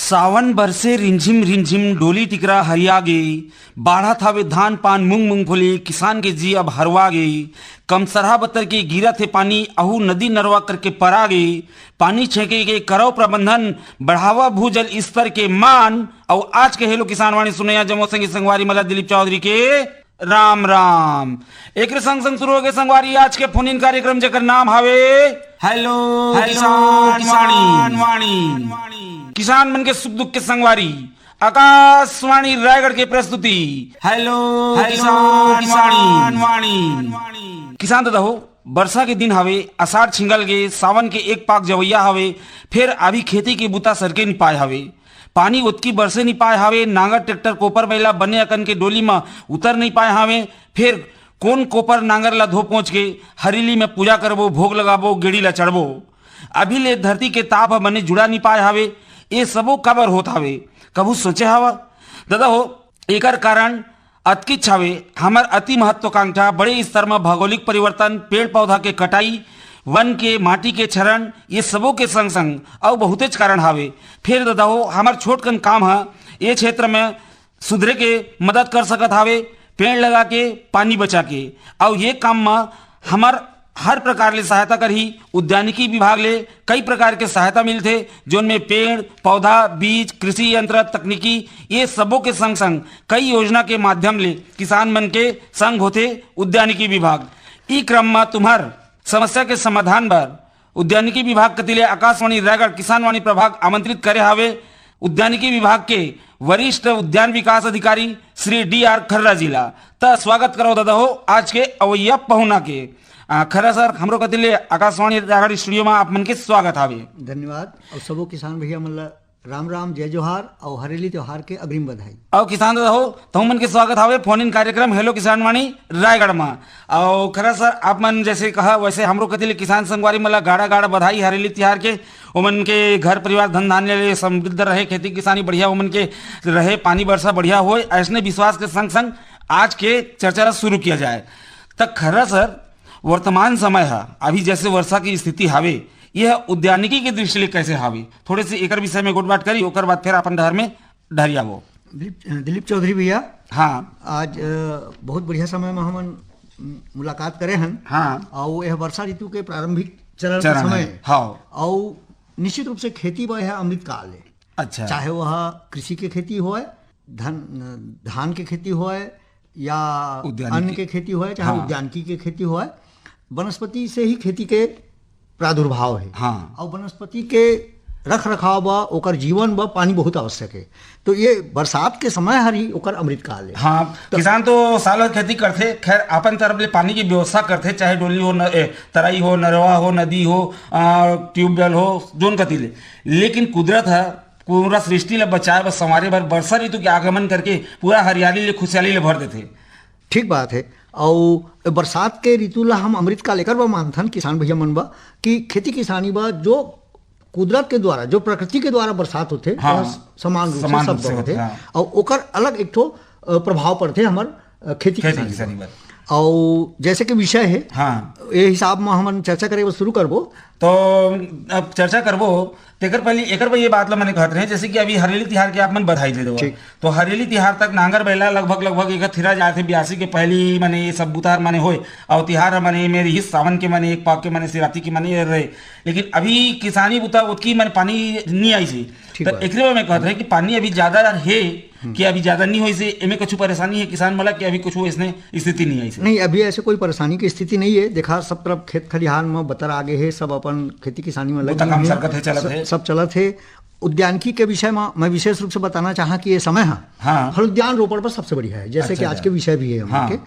सावन बरसे रिमझिम रिमझिम डोली टिकरा हरिया गई, बाढ़ा थावे धान पान मूंग मूंगफली, किसान के जी अब हरवा गई। कम सरहा बतर के गिरा थे पानी, अहू नदी नरवा करके परा गई। पानी छेके के करो प्रबंधन, बढ़ावा भूजल स्तर के मान। और आज के हेलो किसान वाणी सुनैया जमो संगी संगवारी मला दिलीप चौधरी के राम राम। एक संग संग शुरू हो गए संगवारी आज के फोन इन कार्यक्रम जेकर नाम हावे हेलो किसान वाणी। किसान मन के सुख दुख के संगवारी आकाशवाणी रायगढ़ के प्रस्तुति हेलो किसान वाणी। किसान दादा हो, वर्षा के दिन हवे, आषाढ़ छिंगल गे, सावन के एक पाक जवैया हवे, फिर अभी खेती के बुता सरके नहीं पाए हवे, पानी उतकी बरसे नहीं पाए हवे, नांगर ट्रैक्टर कोपर बैला बने अकन के डोली में उतर नहीं पाए हवे। फिर कौन कोपर नांगर ला धो पहुंच के हरीली में पूजा करबो, भोग लगाबो, गेड़ी ला चढ़बो। अभी ले धरती के ताप बने जुड़ा नहीं पाए हवे। ये सबो कबर होत हवे, कबू सोचे हवा दादा हो? एकर कारण अतकिच हवे हमर अति महत्वाकांक्षा, बड़े स्तर में भौगोलिक परिवर्तन, पेड़ पौधा के कटाई, वन के माटी के क्षरण, ये सबों के संग संग और बहुतेज कारण हावे। फिर दादा हो हमार छोटकन काम है ये क्षेत्र में सुधरे के मदद कर सकत हावे, पेड़ लगा के, पानी बचा के। और ये काम में हमार हर प्रकार ले सहायता करही। उद्यानिकी विभाग ले कई प्रकार के सहायता मिलते, जिनमें पेड़ पौधा, बीज, कृषि यंत्र, तकनीकी, ये सबों के संग संग कई योजना के माध्यम ले किसान मन के संग होते उद्यानिकी विभाग। ई क्रम में तुम्हार समस्या के समाधान बर उद्यानिकी विभाग कतिले आकाशवाणी रायगढ़ किसानवाणी प्रभाग आमंत्रित करे हावे उद्यानिकी विभाग के वरिष्ठ उद्यान विकास अधिकारी श्री डी.आर. खर्रा जिला। त स्वागत करो दादा हो आज के अवैया पहुना के। खरा सर, हमरो कतिले आकाशवाणी रायगढ़ स्टूडियो में आप मन के स्वागत हावे। धन्यवाद। और सबो किसान भैया मन ला राम राम, जय जोहार और हरेली त्योहार के अग्रिम बधाई। और किसान दादा हो तो मन के स्वागत हावे फोन इन कार्यक्रम हेलो किसान वाणी रायगढ़ में। और खरा सर, आप मन जैसे कहा वैसे हमरो कतिले किसान संगवारी मला गाड़ा गाड़ा बधाई हरेली त्योहार के। उमन के घर परिवार धन धान्य समृद्ध रहे, खेती किसानी बढ़िया उमन के रहे, पानी वर्षा बढ़िया हो, ऐसने विश्वास के संग संग आज के चर्चा शुरू किया जाए। तक खरा सर, वर्तमान समय है अभी जैसे वर्षा की स्थिति हावे, यह उद्यानिकी के दृष्टि ले कैसे हावे, थोड़े से एक विषय में गोट बात करी, ओकर बाद फिर अपन डहर में ढरिया वो। दिलीप चौधरी भैया, हाँ आज बहुत बढ़िया समय में हम मुलाकात करे हैं। हाँ, और यह वर्षा ऋतु के प्रारंभिक चरण चरण समय है। हाँ, और निश्चित रूप से खेती वह अमृत काल है। अच्छा, चाहे वह कृषि के खेती हो, धान के खेती हो, या अन्न के खेती हो, चाहे उद्यानिकी के खेती हो, वनस्पति से ही खेती के प्रादुर्भाव है। हाँ, और वनस्पति के रख रखाव व ओकर जीवन व पानी बहुत आवश्यक है। तो ये बरसात के समय हरी ओकर अमृत काल है। हाँ, किसान तो साल भर खेती करते, खैर अपन तरफ ले पानी की व्यवस्था करते, चाहे डोली हो, तराई हो, नरवा हो, नदी हो, ट्यूबवेल हो, जोन कती ले। लेकिन कुदरत है पूरा सृष्टि ले बचाए व संवारे भर वर्षा ऋतु के आगमन करके पूरा हरियाली ले खुशहाली ले भर देते। ठीक बात है। और बरसात के ऋतु ला हम अमृत का लेकर बा मानथन किसान भैया मन बा कि खेती किसानी बा जो कुदरत के द्वारा, जो प्रकृति के द्वारा बरसात होते, हाँ, समान रूप से सब होते। हाँ। और ओकर अलग एक ठो प्रभाव पड़ते हमार खेती किसानी। और जैसे कि विषय है, हाँ, ये हिसाब में हम चर्चा करे शुरू करबो। तो अब चर्चा करबो तेकर पहले एकर पर ये बात ला मैंने कहते रहे, जैसे कि अभी हरेली तिहार के आप मन बधाई दे दो। तो हरेली तिहार तक नांगर बैला लगभग एक थिरा जाते 82 के पहली माने ये सब बुतार माने होए, और तिहार माने मेरे ही सावन के माने एक पाक के माने शिवरात्रि के माने रहे। लेकिन अभी किसानी बुता उतकी माने पानी नहीं आई से, तो एकरे में कहते हैं कि पानी अभी ज्यादा है कि अभी ज्यादा नहीं हुई से, एमे कुछ परेशानी है किसान मला कि अभी कुछ इसने स्थिति नहीं आई से? नहीं, अभी ऐसे कोई परेशानी की स्थिति नहीं है। देखा सब तरफ खेत खलिहान में बतर आगे है, सब अपन खेती किसानी में लगे हैं, सब चलत है। उद्यानिकी के विषय में मैं विशेष रूप से बताना चाहा कि ये समय है, हाँ, फल उद्यान रोपण पर सबसे बढ़िया है, जैसे कि आज के विषय भी है हाँ, के।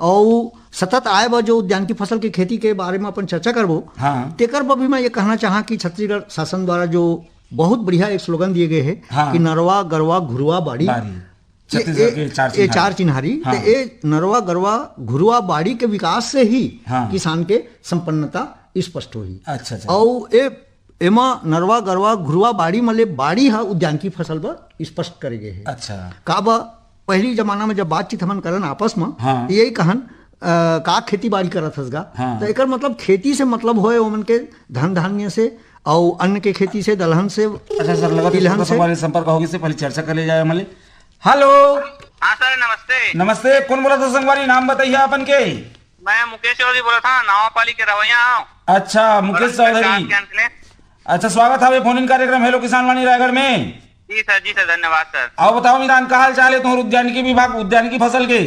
और सतत आए व जो उद्यानिकी फसल की खेती के बारे में अपन चर्चा करबो, हाँ, तेकर पर भी मैं ये कहना चाहा कि छत्तीसगढ़ शासन द्वारा जो बहुत बढ़िया एक स्लोगन दिए गए हैं, हाँ, कि नरवा गरवा घुरुआ बाड़ी, ये चार चिन्हारी। हाँ, तो ये नरवा गरवा घुरुआ बाड़ी के विकास से ही हाँ, किसान के संपन्नता स्पष्ट हुई। अच्छा, अच्छा। और ये एमा नरवा गरवा घुरुआ बाड़ी मले बाड़ी है उद्यानिकी फसल पर स्पष्ट करे गए है। अच्छा, का बा पहली जमाना में जब बातचीत हमन करन आपस में, हाँ, यही कहन का खेती बाड़ी करत हसगा। हाँ, तो एकर मतलब खेती से मतलब होए ओमन के धन धान्य से और अन्न के खेती से दलहन से अच्छा सर, लगा तिलहन से हमारे संपर्क होगी से पहले चर्चा कर ले जाए हमारे। हेलो। हाँ सर, नमस्ते। नमस्ते, कौन बोला था संगवारी? नाम बताइए अपन के। मैं मुकेश चौधरी बोला था, नावापाली के रवैया। अच्छा मुकेश चौधरी, अच्छा स्वागत है फोन इन कार्यक्रम हेलो किसान वाणी रायगढ़ में। जी सर, धन्यवाद सर। आओ बताओ मितान, का हाल चाल है तुम्हारे उद्यानिकी विभाग उद्यानिकी फसल के?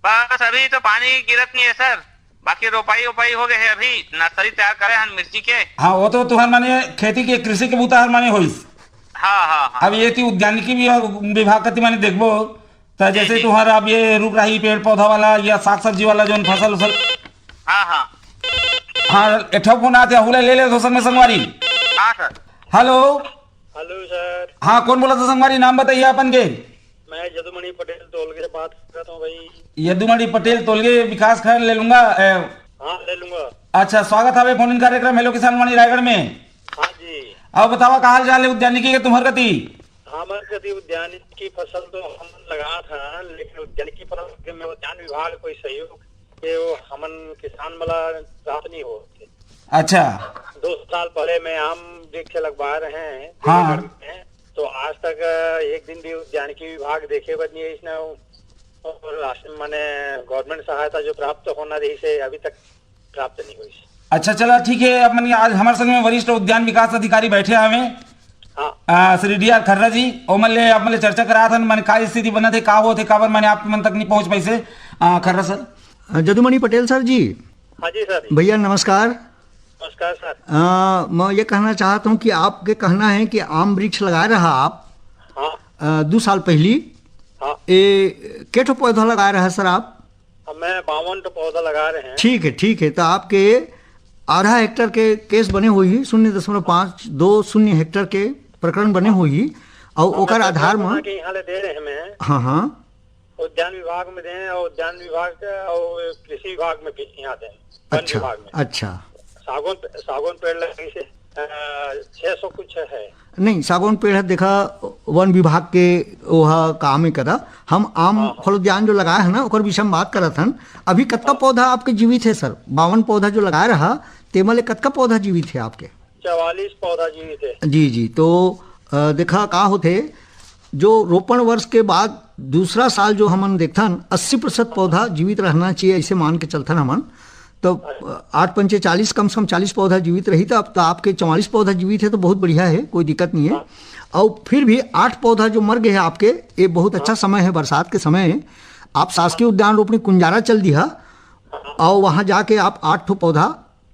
बस अभी तो पानी गिरत नहीं है सर, बाकी रोपाई हो गए है, अभी नर्सरी तैयार करे हैं मिर्ची के। हाँ वो तो तुम्हारे माने खेती के कृषि के बूता हर माने होइस। हाँ। अब ये थी उद्यानिकी विभाग का माने देखबो तो जैसे तुम्हारा अब ये रुक रही पेड़ पौधा वाला या साग सब्जी वाला जो फसल उसल। हाँ एठो फोन आते हुले ले ले दोस्त में संगवारी। हाँ सर। Hello sir. हाँ कौन बोला था संगवारी? नाम बताइए अपन के। मैं यदुमणि पटेल तोलगे से बात कर रहा हूँ भाई। यदुमणि पटेल तोलगे विकास खंड ले लूंगा। हाँ ले लूंगा। अच्छा स्वागत है फोन इन कार्यक्रम हेलो किसान वाणी रायगढ़ में। हाँ जी। अब बतावा का हाल चाल है उद्यानिकी के तुम्हार गति? हमारे गति उद्यानिकी फसल तो हम लगा था, लेकिन उद्यानिकी फसल में उद्यान विभाग कोई सहयोग के वो हमन किसान वाला प्राप्त नहीं हो। अच्छा 2 साल पहले में आम वृक्ष लगवा रहे हैं। हाँ। तो आज तक एक दिन भी उद्यानिकी विभाग देखे बदनी है इसने, और माने गवर्नमेंट सहायता जो प्राप्त होना रही से अभी तक प्राप्त नहीं हुई। अच्छा चला ठीक है। अब मन आज हमारे संग में वरिष्ठ उद्यान विकास अधिकारी बैठे हमें। हाँ। श्री डी.आर. खर्रा जी और मन ले चर्चा करा था मन का स्थिति बना थे का हो थे काबर मैंने आप मन तक नहीं पहुंच पाई से। खर्रा सर। यदुमणि पटेल सर जी। हाँ जी सर। भैया नमस्कार। नमस्कार सर। मैं ये कहना चाहता हूँ कि आपके कहना है कि आम वृक्ष लगा रहा आप। हाँ। 2 साल पहली। हाँ। केठो पौधा लगा रहा है सर आप? मैं 52 पौधा लगा रहे हैं। ठीक है तो आपके आधा हेक्टर के केस बने हुई 0.520 हेक्टर के प्रकरण बने हुई और ओकर आधार में यहाँ ले दे रहे हैं मैं। हाँ उद्यान विभाग में दें और उद्यान विभाग और कृषि विभाग में भी यहाँ दें। अच्छा सागौन पेड़ लगे से 600 कुछ है। नहीं सागौन पेड़ है देखा वन विभाग के वह काम ही करा। हम आम फल उद्यान जो लगाए है ना ओकर विषय में बात करत हन। अभी कतका पौधा आपके जीवित है सर? 52 पौधा जो लगाए रहा तेमले कतका पौधा जीवित है आपके? 44 पौधा जीवित है। जी तो देखा का होते जो रोपण वर्ष के बाद दूसरा साल जो हमन देखथन 80% पौधा जीवित रहना चाहिए ऐसे मान के चलथन हमन। तो 8 पंचे 40 कम से कम 40 पौधा जीवित रही। तो अब तो आपके 44 पौधा जीवित है तो बहुत बढ़िया है, कोई दिक्कत नहीं है। और फिर भी 8 पौधा जो मर गए हैं आपके, ये बहुत अच्छा समय है, बरसात के समय है। आप शासकीय उद्यान रोपणी कुंजारा चल दिया और वहाँ जाके आप 8 पौधा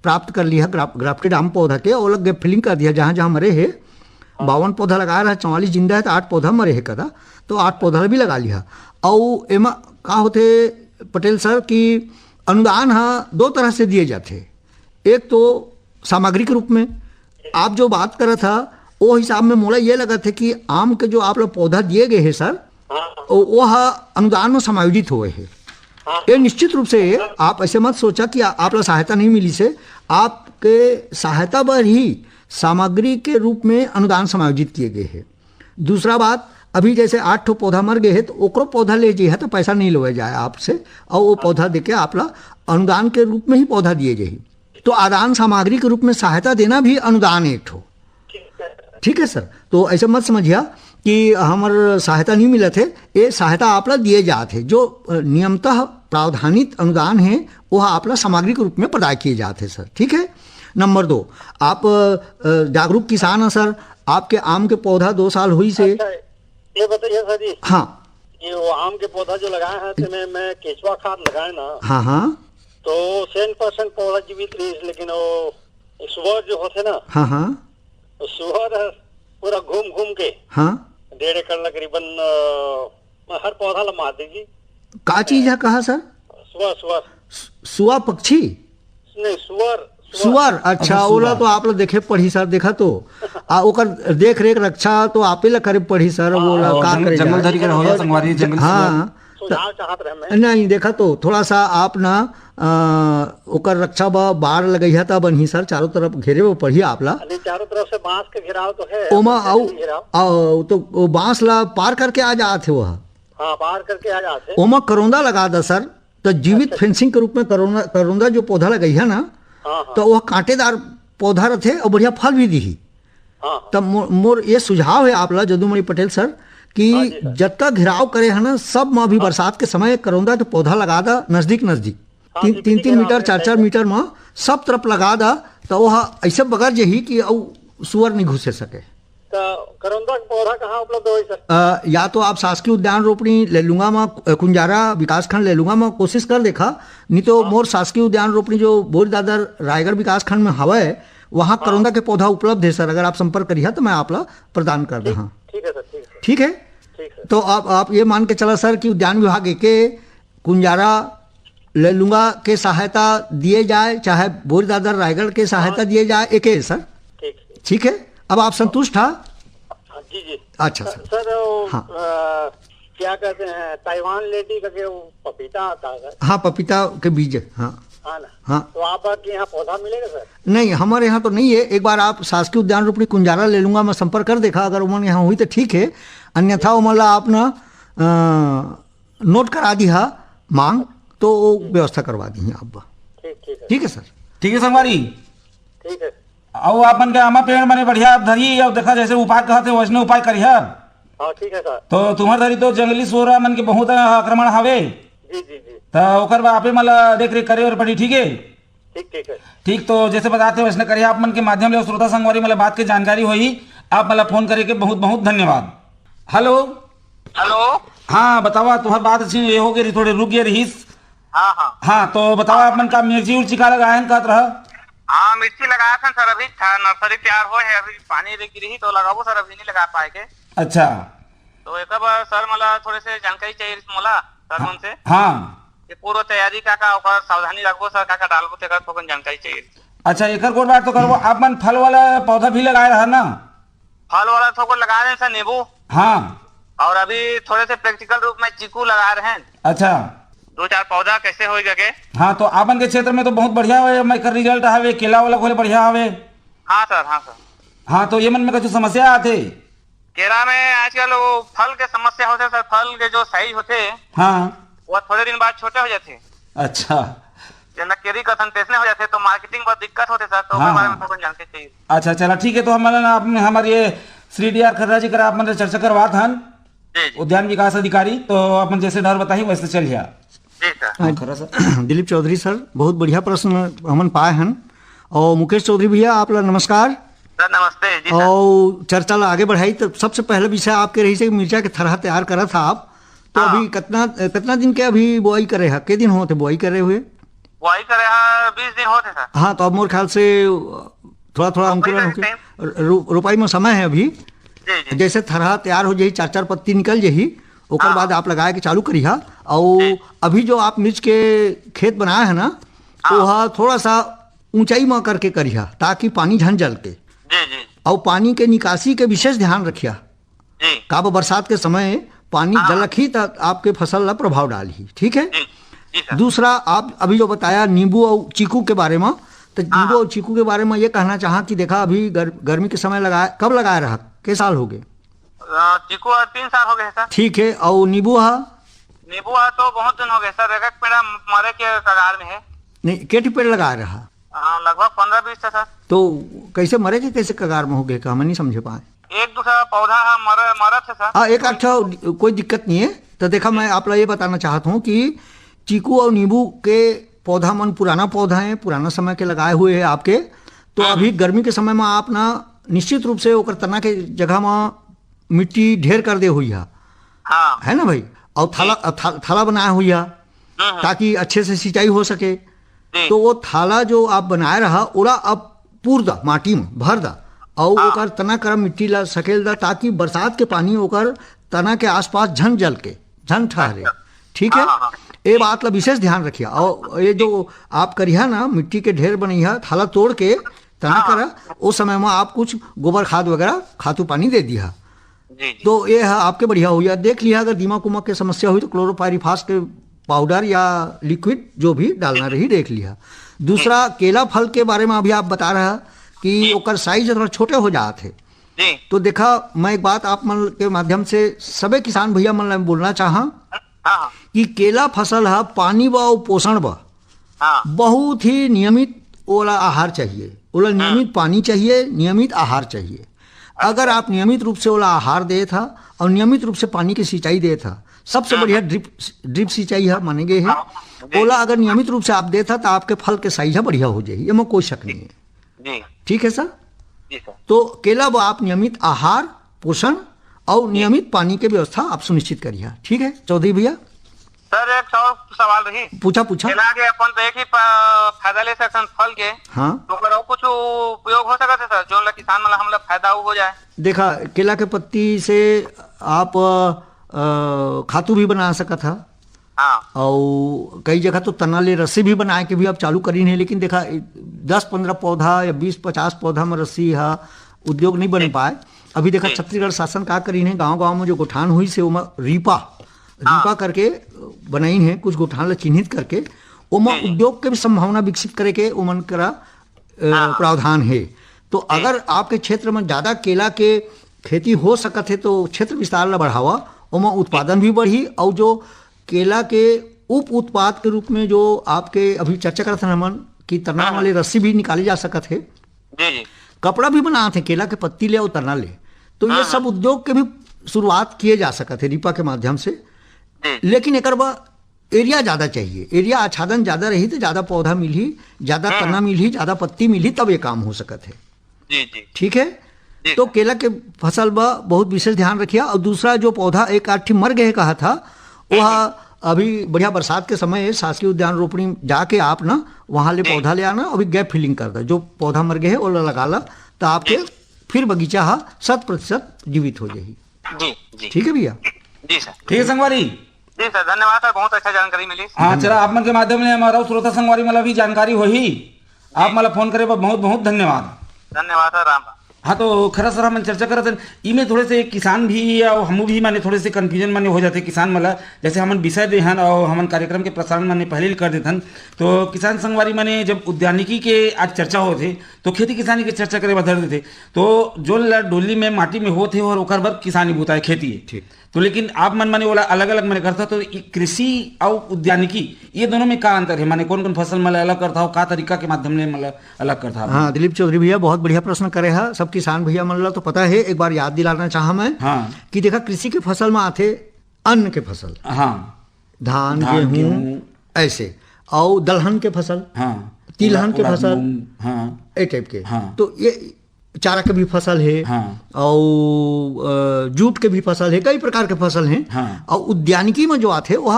प्राप्त कर लिया ग्राफ्टेड आम पौधा के और अलग फिलिंग कर दिया जहाँ जहाँ मरे है। 52 पौधा लगाया रहा, 44 जिंदा है तो 8 पौधा मरे है कदा, तो 8 पौधा भी लगा लिया। और एमा का होते पटेल सर की अनुदान 2 तरह से दिए जाते। एक तो सामग्री के रूप में आप जो बात कर रहा था वो हिसाब में मोला ये लगा था कि आम के जो आप लोग पौधा दिए गए हैं सर वह अनुदान में समायोजित हुए हैं। ये निश्चित रूप से आप ऐसे मत सोचा कि आप लोग सहायता नहीं मिली से, आपके सहायता पर ही सामग्री के रूप में अनुदान समायोजित किए गए हैं। दूसरा बात अभी जैसे 8 पौधा मर गए हैं तो ओकरो पौधा ले जाइए तो पैसा नहीं लोया जाए आपसे और वो पौधा देके आप लोग अनुदान के रूप में ही पौधा दिए जाए। तो आदान सामग्री के रूप में सहायता देना भी अनुदान एक ठो। ठीक है सर, तो ऐसे मत समझिए कि हमारे सहायता नहीं मिला थे, ये सहायता आप लोग दिए जाते जो नियमतः प्रावधानित अनुदान है वह आप लोग सामग्री के रूप में प्रदान किए जाते सर। ठीक है। नंबर 2, आप जागरूक किसान हैं सर, आपके आम के पौधा 2 साल हुई से। ये बताइए सर जी। हाँ ये वो आम के पौधा जो लगाए हैं तो मैं केचुआ खाद लगाए ना। हाँ तो 100% पौधा जीवित रही, लेकिन वो सुअर जो होते ना। हाँ तो सुअर पूरा घूम के 1.5 एकड़ करीबन हर पौधा लगा दीजिए। का चीज है कहा सर? सुआ पक्षी नहीं सुअर। अच्छा ओला तो आप लोग देखे पढ़ी सर, देखा तो ओकर देख रेख रक्षा तो आप ही करे पढ़ी सर। वो का करे जंगल धरी के रहो संगवारी जंगल। हाँ चाहत रहे नहीं देखा तो थोड़ा सा आप ना ओकर रक्षा बाढ़ लगैया था बनी सर, चारों तरफ घेरे वो पढ़िए आप ला। चारों तरफ से बांस के घेराव तो है। ओमा तो बांस ला पार करके आ जाते वह। हाँ पार करके आ जाते। ओमा करौंदा लगा दा सर, तो जीवित फेंसिंग के रूप में करौंदा जो पौधा लगैया ना तो वह कांटेदार पौधा रथे और बढ़िया फल भी दी। हाँ तब मोर ये सुझाव है आपला जदुमणि पटेल सर कि हाँ जी सर। जब तक घिराव करे है ना सब में अभी बरसात के समय करौंदा तो पौधा लगा दा नजदीक नजदीक हाँ, 3-3 मीटर 4-4 मीटर में सब तरफ लगा दा तो वह ऐसे बगर जही कि सुअर नहीं घुसे सके। तो करौंदा का पौधा कहाँ उपलब्ध हो सर? या तो आप शासकीय उद्यान रोपणी लेलुंगा में कुंजारा विकासखंड लेलुंगा में कोशिश कर देखा, नहीं तो मोर शासकीय उद्यान रोपणी जो बोर दादर रायगढ़ विकासखंड में हवा है वहाँ करौंदा के पौधा उपलब्ध है सर। अगर आप संपर्क करिए तो मैं आपला प्रदान कर रहा। ठीक है सर, ठीक है ठीक है, ठीक है। तो आप ये मान के चला सर कि उद्यान विभाग के कुंजारा लेलुंगा के सहायता दिए जाए चाहे बोर दादर रायगढ़ के सहायता दिए जाए एक है सर। ठीक है ठीक है, अब आप संतुष्ट था? हाँ, जी जी। अच्छा सर। सर वो, हाँ। क्या कहते हैं ताइवान लेडी का के वो पपीता आता है सर? हाँ पपीता के बीज, हाँ हाँ ना। हाँ। तो आपके यहाँ पौधा मिलेगा सर? नहीं हमारे यहाँ तो नहीं है। एक बार आप शासकीय उद्यान रोपणी कुंजारा ले लूंगा मैं संपर्क कर देखा, अगर उन्होंने यहाँ हुई तो ठीक है, अन्यथा उमला आप ना नोट करा दिया मांग तो वो व्यवस्था करवा दी आप। ठीक ठीक है ठीक है सर। ठीक है संगवारी, ठीक है। और अपन के आमा पेड़ बने बढ़िया धरी और देखा जैसे उपाय कहते वैसने उपाय करिए। हाँ ठीक है सर। तो तुम्हार धरी तो जंगली सूरा मन के बहुत आक्रमण हवे, जी जी जी। तो ओकर बा आपे मला देख रेख करे और पड़ी। ठीक है ठीक ठीक है। ठीक, तो जैसे बताते हैं वैसने करिए आप मन के माध्यम ले श्रोता संगवारी मतलब बात की जानकारी हुई। आप मतलब फोन करे के बहुत बहुत धन्यवाद। Hello hello. हाँ बतावा, तुम्हार बात अच्छी ये हो गई थोड़े रुक गए रहीस। हाँ हाँ हाँ तो बतावा आप मन का मिर्ची उर्ची का लगाए कहत रहा? हाँ मिर्ची लगाया था सर, अभी नर्सरी तैयार हो है, अभी पानी गिरी ही तो लगाबो सर, अभी नहीं लगा पाए के। अच्छा तो एक बार सर मला थोड़े से जानकारी चाहिए मोला सर मन से। हाँ ये पूर्व तैयारी का ओकर सावधानी रखबो सर, का डालबो तेकर थोकन जानकारी चाहिए। अच्छा एक गोट बात तो करबो, आप मन फल वाला पौधा भी लगाए रहा ना? फल वाला थोको लगा रहे हैं सर, नींबू, हाँ। और अभी थोड़े से प्रैक्टिकल रूप में चीकू लगा रहे हैं। अच्छा 2-4 पौधा कैसे होएगा के? हाँ तो आपन के क्षेत्र में तो बहुत बढ़िया है, मैं कर रिजल्ट हवे, केला वाला खोले बढ़िया हवे। हाँ सर, हाँ सर। हाँ तो ये मन में कुछ समस्या आते? केरा में आजकल वो फल के समस्या होते सर, फल के जो साइज होते हाँ वो थोड़े दिन बाद छोटे हो जाते। अच्छा जना केरी कथन तेसने हो जाते तो मार्केटिंग बहुत दिक्कत होते सर, तो हाँ, उसके बारे में हाँ। थोड़ा जानकारी चाहिए। अच्छा चला ठीक है, तो हमारे ये श्री डी आर खर्रा जी कर आप मतलब चर्चा करवात हन जी जी उद्यान विकास अधिकारी, तो अपन जैसे डर बताही वैसे चल जा। जी सर। खरा सर। दिलीप चौधरी सर बहुत बढ़िया प्रश्न हमन पाए हन। और मुकेश चौधरी भैया आप ला नमस्कार। सर नमस्ते जी सर। और चर्चा ला आगे बढ़ाई तो सबसे पहले विषय आपके रही से मिर्चा के थरहा तैयार करा था आप, तो हाँ। अभी कितना दिन के अभी बुआई करे है, के दिन होते बुआई करे हुए? बुआई करे हाँ 20 दिन होते सर। हाँ तो अब मोर ख्याल से थोड़ा थोड़ा अंकुरण रोपाई होके रोपाई में समय है अभी। जी जी जैसे थरहा तैयार हो जाही 4-4 पत्ती निकल जाही ओकर हाँ। बाद आप लगाए के चालू करिहा। और अभी जो आप मिर्च के खेत बनाए है ना तो वह थोड़ा सा ऊंचाई में करके करिहा ताकि पानी झन जल के, जी जी और पानी के निकासी के विशेष ध्यान रखिया। जी काब बरसात के समय पानी जलखी तक आपके फसल ला प्रभाव डाली। ठीक है। जी जी सर। दूसरा आप अभी जो बताया नींबू और चीकू के बारे में, तो नींबू और चीकू के बारे में ये कहना चाहा कि देखा अभी गर्मी के समय लगाया, कब लगाया रहा, के साल हो गए? चीकू 3 साल हो गए सर। ठीक है। और नींबू हा? नींबू तो बहुत दिन हो गए सर, एक पेड़ मरे के कगार में है। नहीं केटी पेड़ लगाया रहा? लगभग 15-20 था सर। तो कैसे मरे के कैसे कगार में हो गए का हम नहीं समझे पाए। एक दूसरा पौधा मरा थे सर। हाँ एक अच्छा कोई दिक्कत नहीं है। तो देखा मैं आप ये बताना चाहता हूँ कि चीकू और नींबू के पौधा मन पुराना पौधा है, पुराना समय के लगाए हुए हैं आपके, तो अभी गर्मी के समय में आप ना निश्चित रूप से ओकर तना के जगह में मिट्टी ढेर कर दे हुई हाँ है ना भाई, और थाला बनाया हुई है ताकि अच्छे से सिंचाई हो सके। जी तो वो थाला जो आप बनाए रहा ओला अब पूर दा माटी में भर दा और ओकर तना कर मिट्टी ला सकेल दा ताकि बरसात के पानी ओकर तना के आसपास झन जल के झन ठहरे। ठीक है। ये बात ला विशेष ध्यान रखिए। और ये जो आप करिया ना मिट्टी के ढेर बनैया थाला तोड़ के तना करा, उस समय में आप कुछ गोबर खाद वगैरह खातू पानी दे दिया। जी जी तो ये है आपके बढ़िया हुई। देख लिया अगर दीमक उमक की समस्या हुई तो क्लोरोपाइरीफास के पाउडर या लिक्विड जो भी डालना रही देख लिया। दूसरा केला फल के बारे में अभी आप बता रहा कि ओकर साइज थोड़ा छोटे हो जाते, जी तो देखा मैं एक बात आप मन के माध्यम से सभी किसान भैया मन ला बोलना चाहा हाँ कि केला फसल है पानी व पोषण व हाँ बहुत ही नियमित ओला आहार चाहिए। ओला नियमित पानी चाहिए, नियमित आहार चाहिए। अगर आप नियमित रूप से ओला आहार दे था और नियमित रूप से पानी की सिंचाई दे था, सबसे बढ़िया ड्रिप सिंचाई है माने गए है। ओला अगर नियमित रूप से आप दे था तो आपके फल के साइज बढ़िया हो जाएगी, इसमें कोई शक नहीं है। जी ठीक है सर। जी सर। तो केला वो आप नियमित आहार, पोषण और नियमित पानी की व्यवस्था आप सुनिश्चित करिए। ठीक है चौधरी भैया। सर एक और सवाल रही। पूछा। केला के अपन तो एक ही फायदा ले सकते हैं फल के। हाँ तो अगर और कुछ उपयोग हो सकता है सर, जो किसान मतलब हम लोग फायदा हो जाए। देखा, केला के पत्ती से आप खातू भी बना सकत था। हाँ। और कई जगह तो तना ले रस्सी भी बनाए के भी आप चालू करी नहीं, लेकिन देखा 10-15 पौधा या 20-50 पौधा में रस्सी है उद्योग नहीं बन पाए। अभी देखा छत्तीसगढ़ शासन का करी है, गांव में जो गोठान हुई से उमा रीपा करके बनाई है, कुछ गोठान ला चिन्हित करके उमा उद्योग के भी संभावना विकसित करे के उमन करा प्रावधान है। तो अगर आपके क्षेत्र में ज्यादा केला के खेती हो सकत है तो क्षेत्र विस्तार ला बढ़ावा, उमा उत्पादन भी बढ़ी और जो केला के उप उत्पाद के रूप में जो आपके अभी चर्चा करते हैं हमन कि तना वाले रस्सी भी निकाली जा सकत है, जी। कपड़ा भी बनाते हैं केला के पत्ती ले और तना ले। तो ये सब उद्योग के भी शुरुआत किए जा सकते हैं रिपा के माध्यम से। लेकिन एक एरिया ज्यादा चाहिए, एरिया आच्छादन ज्यादा रही तो ज्यादा पौधा मिली, ज्यादा तना मिली, ज्यादा पत्ती मिली, तब ये काम हो सकत है। जी। ठीक है। तो केला के फसल में बहुत विशेष ध्यान रखिए। और दूसरा जो पौधा एक आठ मर गए कहा था, वह अभी बढ़िया बरसात के समय शासकीय उद्यान रोपणी जाके आप ना वहां ले पौधा ले आना, अभी गैप फिलिंग कर दो, जो पौधा मर गए है वो लगा ला, तो आपके फिर बगीचा 100% जीवित हो जाएगी। जी। ठीक है भैया। जी सर। ठीक है संगवारी। जी सर, धन्यवाद सर, बहुत अच्छा जानकारी मिली। हाँ चला, आप मन के माध्यम से हमारा श्रोता संगवारी मतलब भी जानकारी होही। आप मतलब फोन करे बहुत बहुत धन्यवाद। धन्यवाद सर, राम राम। हाँ तो खरा सर हम चर्चा करते हैं इमें थोड़े से किसान भी और हम भी माने थोड़े से कंफ्यूजन माने हो जाते किसान मतलब जैसे हमन विषय दे हन और हमन कार्यक्रम के प्रसारण माने पहले कर देते हन। तो किसान संगवारी माने जब उद्यानिकी के आज चर्चा होते तो खेती किसानी के चर्चा करे बदल देते, तो जो डोली में माटी में होते और ओकर बाद किसानी बूता है खेती है। ठीक। तो लेकिन आप मन माने वाला अलग अलग मैंने करता, तो कृषि और उद्यानिकी ये दोनों में क्या अंतर है, माने कौन कौन फसल मतलब अलग करता हो, का तरीका के माध्यम से मतलब अलग करता है? हाँ दिलीप चौधरी भैया बहुत बढ़िया प्रश्न करे है। सब किसान भैया मन ला तो पता है, एक बार याद दिलाना चाहा मैं। हाँ। कि देखा कृषि के फसल में आते अन्न के फसल, हाँ, धान गेहूं ऐसे, और दलहन के फसल, हाँ, तिलहन के फसल, हाँ, ए टाइप के। हाँ। तो ये चारा के भी फसल है। हाँ। और जूट के भी फसल है, कई प्रकार के फसल हैं। हाँ। और उद्यानिकी में जो आते वह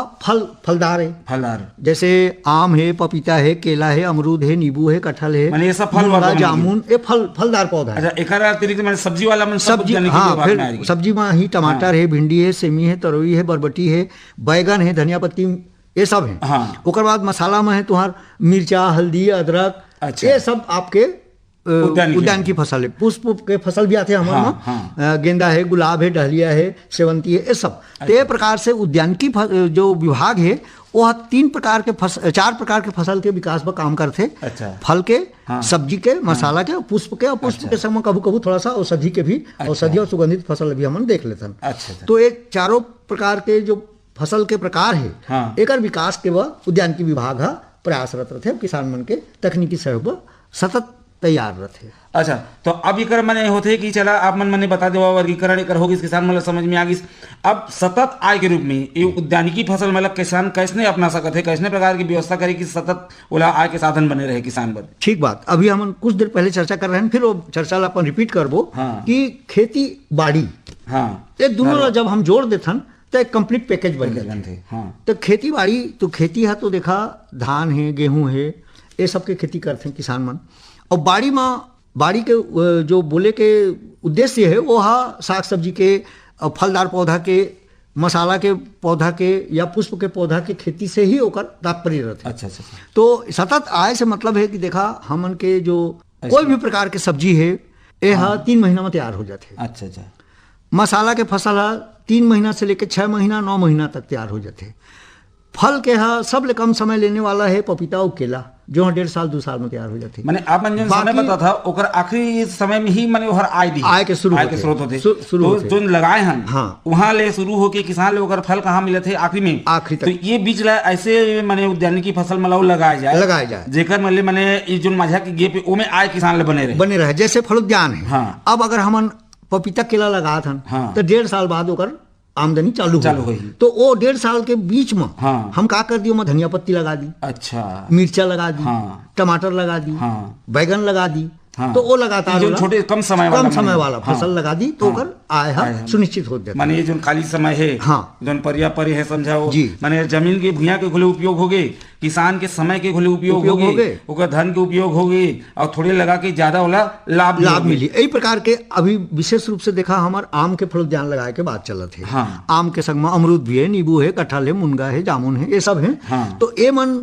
फलदार है, फलदार जैसे आम है, पपीता है, केला है, अमरूद है, नींबू है, कटहल है, माने ये सब फल मुनगा, वाला जामुन, ये फलदार पौधा है। अच्छा, एकर अतिरिक्त मैंने सब्जी वाला मन सब सब्जी, उद्यानिकी हाँ, विभाग में फिर आएगी। सब्जी में ही टमाटर है, भिंडी है, सेमी है, तरोई है, बरबटी है, बैगन है, धनिया पत्ती, ये सब है। हाँ। ओकर बाद मसाला में है तुम्हार मिर्चा, हल्दी, अदरक, अच्छा। ये सब आपके उद्यान की फसल है। पुष्प के फसल भी आते हैं हमारे में। हाँ। गेंदा है, गुलाब है, डहलिया है, सेवंती है, ये सब। तो ये प्रकार से उद्यान की जो विभाग है वह 4 प्रकार के फसल के विकास पर काम करते। अच्छा। फल के, हाँ। सब्जी के, मसाला के, पुष्प के, और पुष्प के समय कभी कभी थोड़ा सा औषधि के भी, औषधि और सुगंधित फसल भी हम देख लेते हैं। अच्छा। तो एक 4 प्रकार के जो फसल के प्रकार है, हाँ। एक विकास के वह उद्यान की विभाग है प्रयासरत रहते, किसान मन के तकनीकी सहयोग सतत तैयार रहते। अच्छा, तो अब ये मने होते कि चला आप मन मने बता दे वर्गीकरण एकर होगी किसान मतलब समझ में आ गई। अब सतत आय के रूप में ये उद्यानिकी फसल मतलब किसान कैसे अपना सकते है, कैसे प्रकार की व्यवस्था करे कि सतत ओला आय के साधन बने रहे किसान पर? ठीक बात। अभी हम कुछ देर पहले चर्चा कर रहे हैं, फिर वो चर्चा अपन रिपीट करबो। हाँ। कि खेती बाड़ी, हाँ, ये दोनों जब हम जोड़ देथन तो एक कंप्लीट पैकेज बन थे। हाँ। तो खेती बाड़ी, तो खेती है तो देखा धान है, गेहूं है, ये सब के खेती करते हैं किसान मन। और बाड़ी के जो बोले के उद्देश्य है वो है साग सब्जी के, फलदार पौधा के, मसाला के पौधा के या पुष्प के पौधा के खेती से ही होकर तात्पर्य रहते। अच्छा। तो सतत आय से मतलब है कि देखा हमन के जो कोई भी प्रकार के सब्जी है ये 3 महीना में तैयार हो जाते। अच्छा। मसाला के फसल 3 महीना से लेकर 6 महीना 9 महीना तक तैयार हो जाते। फल के सब ले कम समय लेने वाला है पपीता और केला, जो 1.5 साल 2 साल में तैयार हो जाते। माने आप मन जो समय बाकी- बता था ओकर आखिरी समय में ही माने ओहर आय दी आय के स्रोत होते शुरू तो होते। जो लगाए हैं हाँ। वहां ले शुरू होके किसान ले ओकर फल कहाँ मिलत है आखिरी में आखिरी तक। तो ये बीच ला ऐसे माने उद्यानिकी फसल मलाऊ लगाए जाए जेकर मतलब माने ये जो माझा की गे पे ओमे आय किसान ले बने रहे जैसे फल उद्यान है। हाँ। अब अगर हमन पपीता केला लगा था हाँ। तो 1.5 साल बाद ओकर आमदनी चालू हो। तो वो 1.5 साल के बीच में हाँ। हम का कर दियो, मैं धनिया पत्ती लगा दी, अच्छा मिर्चा लगा दी, हाँ। टमाटर लगा दी, हाँ। बैगन लगा दी, हाँ। तो वो लगातार जो छोटे कम समय वाला फसल लगा दी तो ओकर आय सुनिश्चित हो जाता। माने जो खाली समय है हाँ। जो परिया परे है समझाओ जी। माने जमीन के भूया के खुले उपयोग हो गए, किसान के समय के खुले उपयोग हो गए, ओकर धन के उपयोग हो गए और थोड़े लगा के ज्यादा वाला लाभ मिली। यही प्रकार के अभी विशेष रूप से देखा हमार आम के फल उद्यान लगाए के बात चलत है। हाँ। आम के संग में अमरूद भी है, नींबू है, कटहल है, मुनगा है, जामुन है, ये सब है। हाँ। तो ये मन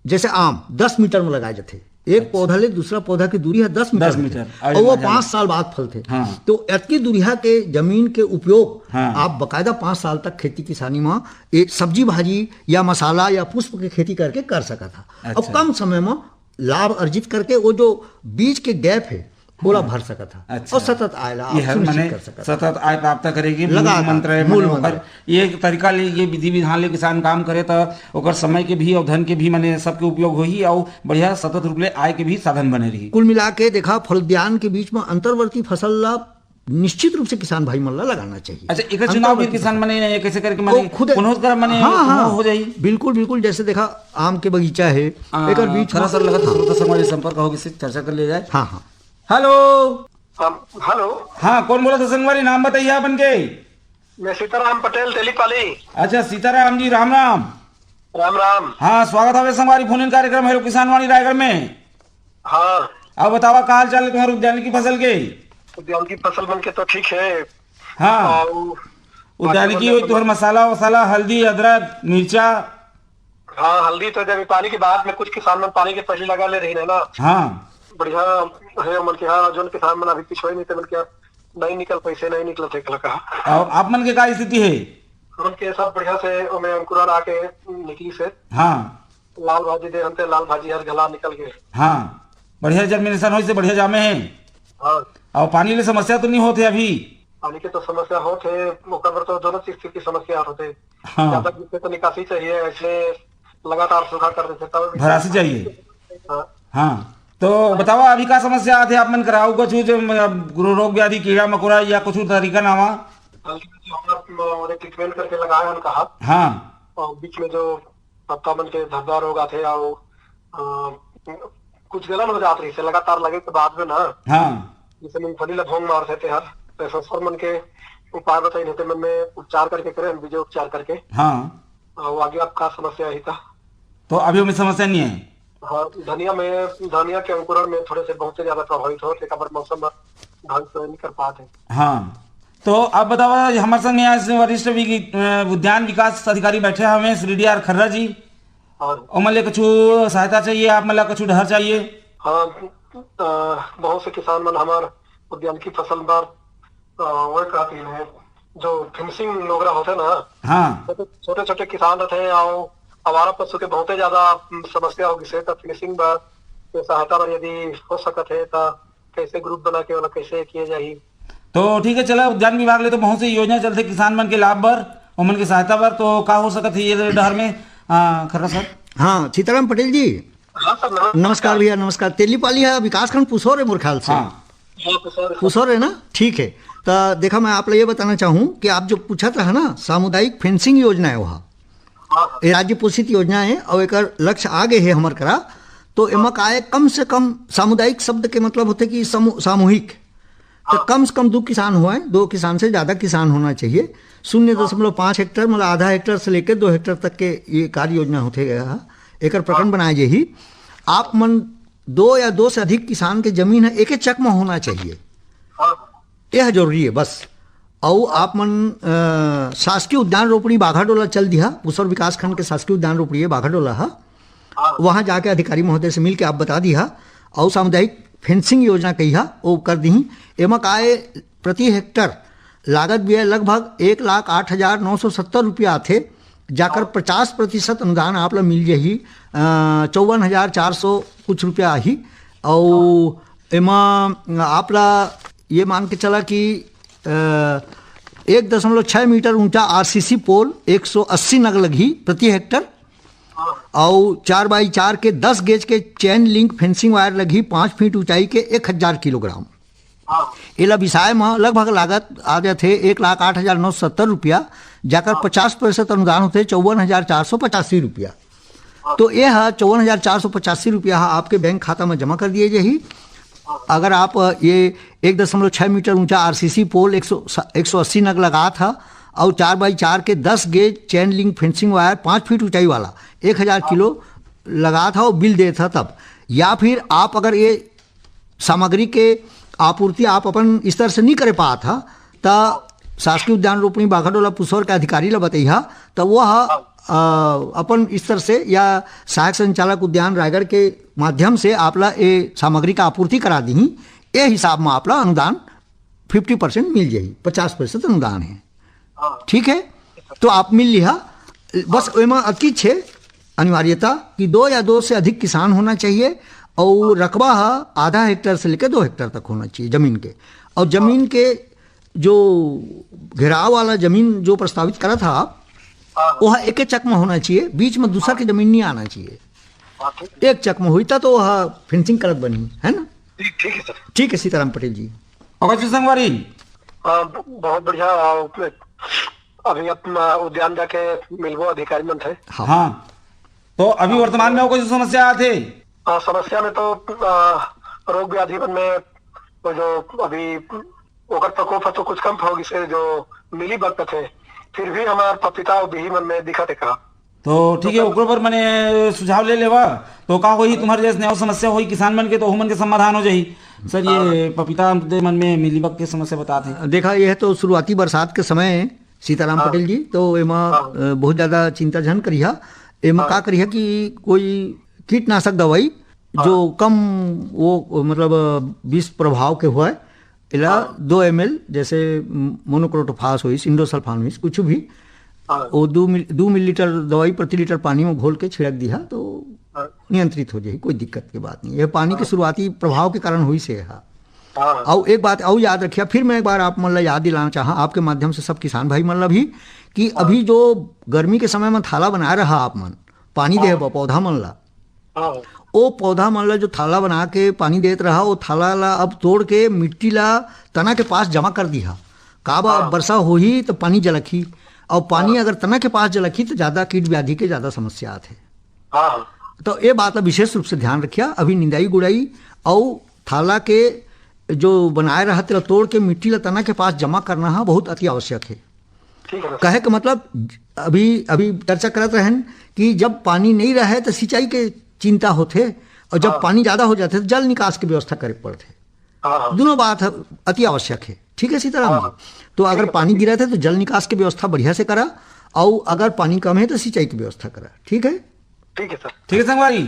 जैसे आम 10 मीटर में लगाए जाते, एक पौधा ले दूसरा पौधा की दूरी है 10 मीटर और वो 5 साल बाद फलते। हाँ। तो इतनी दूरिया के जमीन के उपयोग हाँ। आप बकायदा 5 साल तक खेती किसानी में एक सब्जी भाजी या मसाला या पुष्प की खेती करके कर सका था। अच्छा। अब कम समय में लाभ अर्जित करके वो जो बीच के गैप है बोला भर सका था। अच्छा। और सतत आय कर सका था। सतत आय प्राप्त करेगी मूल मंत्र ये तरीका ले ये विधि विधान ले किसान काम करे तो ओकर समय के भी और धन के भी माने सबके उपयोग होही और बढ़िया सतत रूप ले आय के भी साधन बने रही। कुल मिला के देखा फल उद्यान के बीच में अंतर्वर्ती फसल लाभ निश्चित रूप से किसान भाई मन लगाना चाहिए। अच्छा एक चुनाव भी किसान मने कैसे करके मने खुद कर मने हो जाई। बिल्कुल जैसे देखा आम के बगीचा है एक बीच थोड़ा सा लगा श्रोता समाज संपर्क होगी से चर्चा कर ले जाए। हाँ। Hello hello. हाँ कौन बोला था संगवारी नाम बताइए अपन के। मैं सीताराम पटेल तेलीपाली। अच्छा सीताराम जी राम राम। राम राम। हाँ स्वागत है संगवारी फोन इन कार्यक्रम हेलो किसान वाणी रायगढ़ में। हाँ अब बतावा का हाल चाल तुम्हारे उद्यान की फसल के। उद्यान की फसल बन के तो ठीक है। हाँ उद्यान की तुम्हारे मसाला वसाला हल्दी अदरक मिर्चा। हाँ हल्दी तो जब पानी के बाद में कुछ किसान मन पानी के पहले लगा ले रही है ना। हाँ बढ़िया है मन के। हाँ जो किसान मन अभी पिछड़े नहीं थे मन के नहीं निकल पैसे नहीं निकल थे कहा। और आप मन के क्या स्थिति है। मन के सब बढ़िया से मैं अंकुरन आके निकली से। हाँ लाल भाजी दे हमते लाल भाजी हर गला निकल गए। हाँ बढ़िया जर्मिनेशन हो से बढ़िया जामे है। हाँ और पानी ले समस्या तो नहीं होते अभी। पानी की तो समस्या होते तो दोनों चीज की समस्या होते। हाँ। ज्यादा गिरते तो निकासी चाहिए, ऐसे लगातार सूखा कर देते तब भरासी चाहिए। हाँ। हाँ तो बताओ अभी का समस्या आते आप मन कराओ कुछ रोग व्याधि कीड़ा मकोड़ा या कुछ तरीका नामा। ट्रीटमेंट करके लगाए हम कहा। हाँ और बीच में जो पत्ता मन के धब्बा रोग आते और कुछ गलन हो जाती है लगातार लगे के बाद में ना। हाँ जैसे मूंगफली भोंग मार देते हर तो मन के उपाय बताई नहीं मन में उपचार करके करें बीजो उपचार करके। हाँ और आगे आपका समस्या ही था। तो अभी हमें समस्या नहीं है। हाँ धनिया के अंकुरण में थोड़े से बहुत ज्यादा प्रभावित होते मौसम ढंग से नहीं कर पाते। हाँ तो आप बताओ हमारे संग यहाँ वरिष्ठ उद्यान विकास अधिकारी बैठे हमें श्रीडीआर खर्रा जी। और मतलब कुछ सहायता चाहिए आप मतलब कुछ डर चाहिए। हाँ बहुत से किसान मन हमारे उद्यान की फसल पर वो कहती है जो फिनिशिंग लोगरा होते ना। हाँ छोटे छोटे किसान रहते हैं और आवारा पशु के बहुत ज्यादा समस्या होगी से तो फिनिशिंग पर सहायता पर यदि हो सकते है तो कैसे ग्रुप बना के वाला कैसे किए जाए। तो ठीक है चला उद्यान विभाग ले तो बहुत सी योजना चलते किसान मन के लाभ पर और मन की सहायता पर तो का हो सकता है ये डर में। खर्रा सर। हाँ सीताराम पटेल जी। हाँ सर नमस्कार भैया नमस्कार। तेलीपाली है विकास खंड पुसौर है मेरे ख्याल से। पुसौर है ना ठीक है। तो देखा मैं आप ये बताना चाहूँ कि आप जो पूछा था ना सामुदायिक फेंसिंग योजना है वहाँ ये राज्य पोषित योजना है और एक लक्ष्य आगे है हमार करा। तो एमा का कम से कम सामुदायिक शब्द के मतलब होते कि सामूहिक तो कम से कम 2 किसान हुए 2 किसान से ज्यादा किसान होना चाहिए। 0.5 हेक्टेयर मतलब आधा हेक्टेयर से लेकर 2 हेक्टेयर तक के ये कार्य योजना होते गया एक प्रकरण बनाए जाही। आप मन 2 या 2 से अधिक किसान के जमीन है एक चक में होना चाहिए यह जरूरी है बस। और आप मन शासकीय उद्यान रोपड़ी बाघाडोला चल दिया पुसौर विकास खंड के शासकीय उद्यान रोपड़ी है बाघाडोला है वहां जाके अधिकारी महोदय से मिल के आप बता दिया और सामुदायिक फेंसिंग योजना कही वो कर दी। एमा का प्रति हेक्टर लागत भी है लगभग 1,08,970 रुपया आते जाकर 50% अनुदान आप ला मिल जाही 54,400 कुछ रुपया ही। और एमा आप ला ये मान के चला कि 1.6 मीटर ऊंचा आरसीसी पोल 180 नग लगी प्रति हेक्टर, और 4x4 के 10 गेज के चेन लिंक फेंसिंग वायर लगी 5 फीट ऊंचाई के 1000 किलोग्राम। एला विषय में लगभग लागत आ जाते 1,08,970 रुपया, जाकर 50% अनुदान होते 54,485 रुपया। तो यह 54,485 रुपया आपके बैंक खाता में जमा कर दिए जाही। अगर आप ये 1.6 मीटर ऊंचा आरसीसी पोल 180 नग लगा था और 4x4 के 10 gauge chain link fencing wire 5 feet ऊंचाई वाला 1000 किलो लगा था और बिल दे था तब, या फिर आप अगर ये सामग्री के आपूर्ति आप अपन स्तर से नहीं करे पा था तो शासकीय उद्यान रोपणी बाघाडोला पुसौर के अधिकारी ला बताइहा तो वह अपन स्तर से या सहायक संचालक उद्यान रायगढ़ के माध्यम से आपला ये सामग्री का आपूर्ति करा दी। ये हिसाब में आपला अनुदान 50% मिल जाही, 50% अनुदान है। ठीक है, तो आप मिल लिहा। बस एमा अति छे अनिवार्यता कि 2 या 2 से अधिक किसान होना चाहिए और रकबा आधा हेक्टर से लेकर 2 हेक्टर तक होना चाहिए जमीन के। और जमीन के जो घेराव वाला जमीन जो प्रस्तावित करा था आप, वह एक चक में होना चाहिए, बीच में दूसरा की जमीन नहीं आना चाहिए। एक चक में हुई तो वह फेंसिंग करत बनी है ना। ठीक है सर। ठीक है सीताराम पटेल जी। अगर संगवारी बहुत बढ़िया। अभी उद्यान जाके मिलबो अधिकारी मन थे। हाँ, तो अभी वर्तमान में कोई समस्या आते? समस्या में तो रोग व्याधि मन में वो जो अभी ओकर प्रकोप है तो कुछ कम होगी से जो मिली बग थे, फिर भी हमारे पपीता और बिही मन में दिखा देखा। तो ठीक है, ओकरो पर मैंने सुझाव ले लेवा तो का होई तुम्हारे जैसे और समस्या होई किसान मन के तो मन के समाधान हो जाही। सर ये पपीता मन में मिलीबग के समस्या बताते। देखा यह तो शुरुआती बरसात के समय सीताराम पटेल जी, तो एमा बहुत ज्यादा चिंता जन करिहा। एमा का करिहा कि कोई कीटनाशक दवाई जो कम वो मतलब विष प्रभाव के हुआ इला 2 ml जैसे मोनोक्रोटोफास हुई, इंडोसल्फान हुई, कुछ भी वो 2 मिलीलीटर दवाई प्रति लीटर पानी में घोल के छिड़क दिया तो नियंत्रित हो जाए, कोई दिक्कत की बात नहीं। यह पानी के शुरुआती प्रभाव के कारण हुई से है। और एक बात और याद रखिए, फिर मैं एक बार आप मन ला याद दिलाना चाहा आपके माध्यम से सब किसान भाई मन ला भी, कि अभी जो गर्मी के समय में थाला बना रहा आप मन पानी दे पौधा मन ला, वो पौधा मन ला जो थाला बना के पानी देत रहा वो थाला ला अब तोड़ के मिट्टी ला तना के पास जमा कर दिया। काबा वर्षा हो ही तो पानी जलखी, और पानी अगर तना के पास जलखी तो ज्यादा कीट व्याधि के ज्यादा समस्या आते। तो ये बात विशेष रूप से ध्यान रखिया। अभी निंदाई गुड़ाई और थाला के जो बनाए रहा तेरा तोड़ के मिट्टी ला तना के पास जमा करना है बहुत अति आवश्यक है। कहे का मतलब अभी चर्चा करते रहन कि जब पानी नहीं रहे तो सिंचाई के चिंता होते, और जब पानी ज्यादा हो जाते तो जल निकास की व्यवस्था करे पड़ते। दोनों बात अति आवश्यक है। ठीक है सीताराम जी। तो अगर पानी गिरा थे तो जल निकास की व्यवस्था बढ़िया से करा, और अगर पानी कम है तो सिंचाई की व्यवस्था करा। ठीक है, ठीक है सर। ठीक है संगवारी।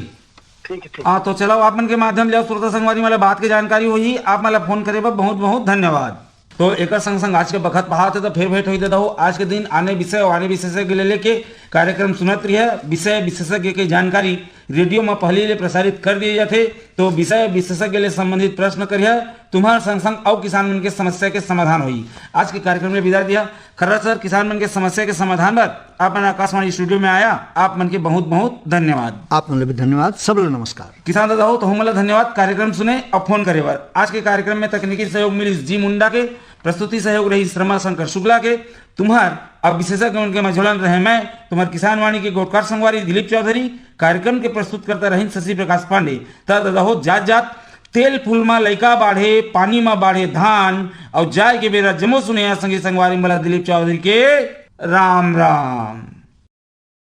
ठीक है, ठीक। हाँ, तो चलो आप मन के माध्यम ले श्रोता संगवारी वाला बात की जानकारी हुई, आप मला फोन करे बहुत बहुत धन्यवाद। तो एक संग आज के बखत पहा थे तो फिर भेंट हुई देता हूँ। आज के दिन आने विषय और आने विशेषज्ञ लेके कार्यक्रम सुनत रही है। विषय विशेषज्ञ की जानकारी रेडियो में पहले प्रसारित कर दिए जाते, तो विषय विशेषज्ञ ले संबंधित प्रश्न करिए, तुम्हारे संग संग और किसान मन के समस्या के समाधान हुई। आज के कार्यक्रम में विदा दिया खर्रा सर किसान मन के समस्या के समाधान पर आप मन आकाशवाणी स्टूडियो में आया, आप मन के बहुत बहुत धन्यवाद। आप मन भी धन्यवाद, सब लोग नमस्कार। किसान दादा हो तो हम धन्यवाद कार्यक्रम सुने और फोन करे बार। आज के कार्यक्रम में तकनीकी सहयोग मिली जी मुंडा के, प्रस्तुति सहयोग रही श्रमा शंकर शुक्ला के, तुम्हार अब विशेषज्ञ उनके मझोलन रहे मैं तुम्हार किसान वाणी के गोटकार संगवारी दिलीप चौधरी। कार्यक्रम के प्रस्तुत करता रही शशि प्रकाश पांडे। दादा हो जात जात तेल फूल में लइका बाढ़े, पानी में बाढ़े धान, और जाय के बेरा जमो सुने संगी संगवारी मला दिलीप चौधरी के राम राम।